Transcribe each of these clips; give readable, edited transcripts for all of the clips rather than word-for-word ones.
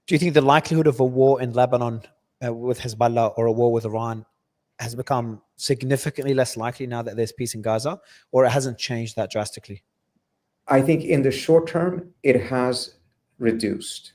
Do you think the likelihood of a war in Lebanon with Hezbollah or a war with Iran has become significantly less likely now that there's peace in Gaza, or it hasn't changed that drastically? I think in the short term, it has reduced.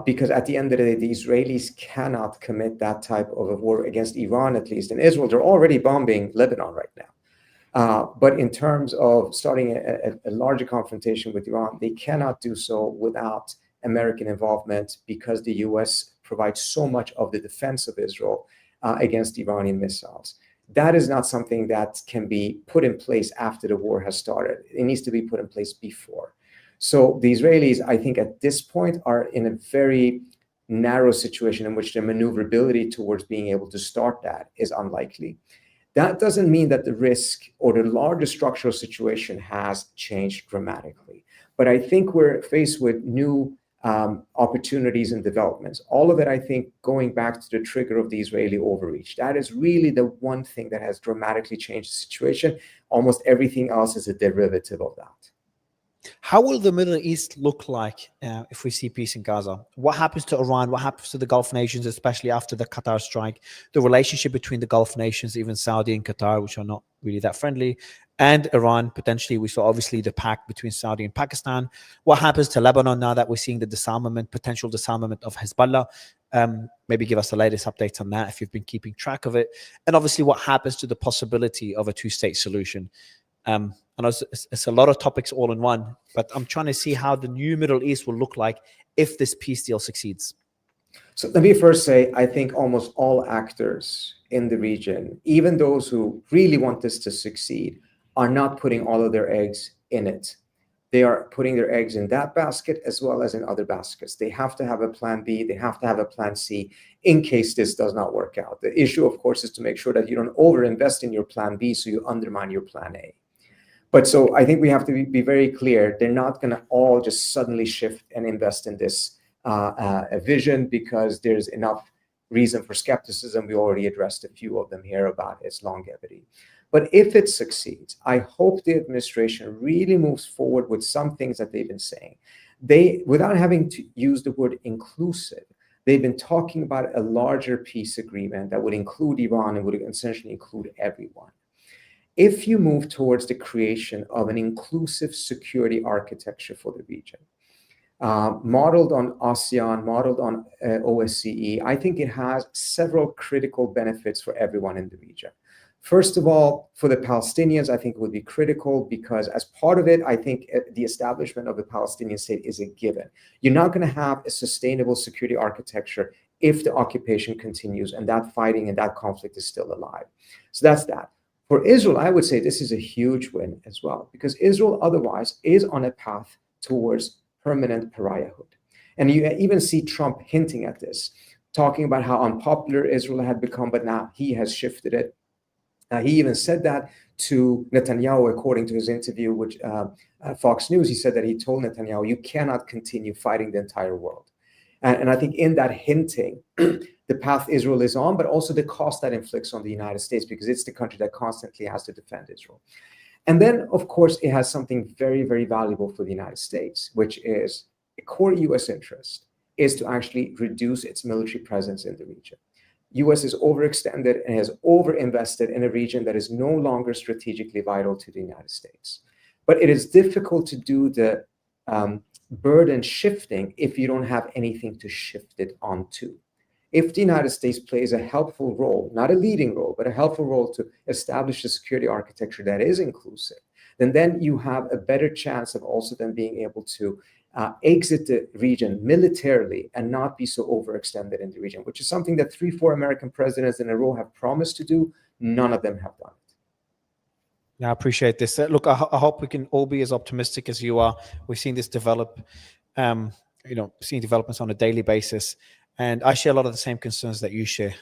Because at the end of the day, the Israelis cannot commit that type of a war against Iran, at least. In Israel, they're already bombing Lebanon right now. But in terms of starting a larger confrontation with Iran, they cannot do so without American involvement, because the US provides so much of the defense of Israel against Iranian missiles. That is not something that can be put in place after the war has started. It needs to be put in place before. So the Israelis, I think at this point, are in a very narrow situation in which their maneuverability towards being able to start that is unlikely. That doesn't mean that the risk or the larger structural situation has changed dramatically. But I think we're faced with new opportunities and developments. All of it, I think, going back to the trigger of the Israeli overreach. That is really the one thing that has dramatically changed the situation. Almost everything else is a derivative of that. How will the Middle East look like if we see peace in Gaza? What happens to Iran? What happens to the Gulf nations, especially after the Qatar strike? The relationship between the Gulf nations, even Saudi and Qatar, which are not really that friendly, and Iran, potentially. We saw obviously the pact between Saudi and Pakistan. What happens to Lebanon now that we're seeing the disarmament, potential disarmament of Hezbollah? Maybe give us the latest updates on that if you've been keeping track of it. And obviously what happens to the possibility of a two-state solution? I know it's a lot of topics all in one, but I'm trying to see how the new Middle East will look like if this peace deal succeeds. So let me first say, I think almost all actors in the region, even those who really want this to succeed, are not putting all of their eggs in it. They are putting their eggs in that basket as well as in other baskets. They have to have a plan B. They have to have a plan C in case this does not work out. The issue, of course, is to make sure that you don't overinvest in your plan B so you undermine your plan A. But so I think we have to be very clear. They're not going to all just suddenly shift and invest in this vision, because there's enough reason for skepticism. We already addressed a few of them here about its longevity. But if it succeeds, I hope the administration really moves forward with some things that they've been saying. Without having to use the word inclusive, they've been talking about a larger peace agreement that would include Iran and would essentially include everyone. If you move towards the creation of an inclusive security architecture for the region, modeled on ASEAN, modeled on OSCE, I think it has several critical benefits for everyone in the region. First of all, for the Palestinians, I think it would be critical because as part of it, I think the establishment of the Palestinian state is a given. You're not going to have a sustainable security architecture if the occupation continues and that fighting and that conflict is still alive. So that's that. For Israel, I would say this is a huge win as well, because Israel otherwise is on a path towards permanent pariahhood. And you even see Trump hinting at this, talking about how unpopular Israel had become, but now he has shifted it. He even said that to Netanyahu, according to his interview with Fox News. He said that he told Netanyahu, you cannot continue fighting the entire world. And I think in that hinting, the path Israel is on, but also the cost that inflicts on the United States, because it's the country that constantly has to defend Israel. And then, of course, it has something very, very valuable for the United States, which is a core US interest, is to actually reduce its military presence in the region. US is overextended and has overinvested in a region that is no longer strategically vital to the United States. But it is difficult to do the burden shifting if you don't have anything to shift it onto. If the United States plays a helpful role, not a leading role, but a helpful role to establish a security architecture that is inclusive, then you have a better chance of also then being able to exit the region militarily and not be so overextended in the region, which is something that 3-4 American presidents in a row have promised to do. None of them have done it. Yeah, I appreciate this. Look, I hope we can all be as optimistic as you are. We've seen this develop, seeing developments on a daily basis. And I share a lot of the same concerns that you share.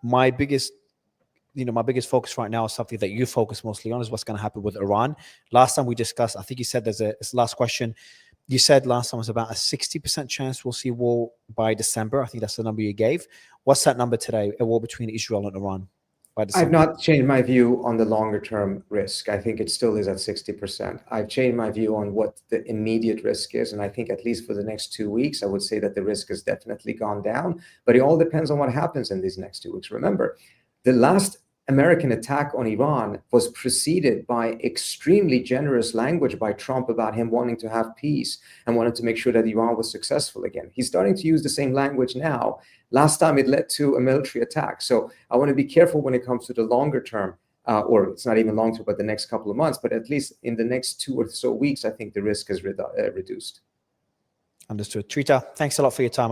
My biggest focus right now is something that you focus mostly on, is what's going to happen with Iran. Last time we discussed, I think you said this last question. You said last time was about a 60% chance we'll see war by December. I think that's the number you gave. What's that number today? A war between Israel and Iran? by I've December? not changed my view on the longer term risk. I think it still is at 60%. I've changed my view on what the immediate risk is. And I think at least for the next 2 weeks, I would say that the risk has definitely gone down, but it all depends on what happens in these next 2 weeks. Remember, the last American attack on Iran was preceded by extremely generous language by Trump about him wanting to have peace and wanted to make sure that Iran was successful again. He's starting to use the same language now. Last time it led to a military attack. So I want to be careful when it comes to the longer term, or it's not even long term, but the next couple of months. But at least in the next 2 or so weeks, I think the risk is reduced. Understood. Trita, thanks a lot for your time.